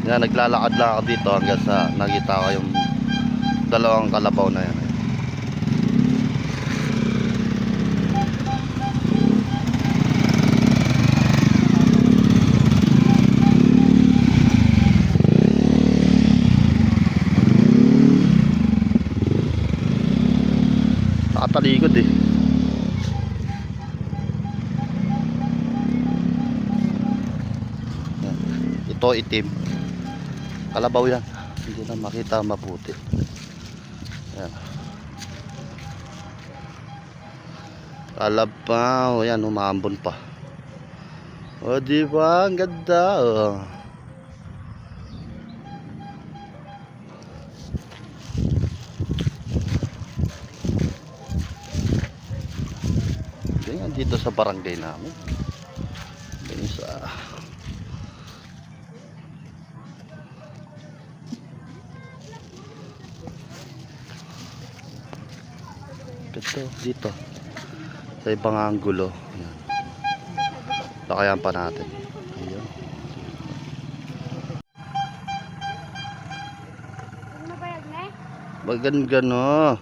Yan, naglalakad lang ako dito hanggang sa nakita ko yung dalawang kalabaw na yan. Nakatalikod eh. Yan. Ito itim. Kalabaw yan. Hindi na makita mabuti. Yan. Kalabaw. Yan, umaambon pa. O diba? Ang ganda. Oh. Ganyan dito sa barangay namin. Ganyan sa... Ito, dito sa ibang anggulo. Ayan. Lakayan pa natin. Ayan. Bagan gano.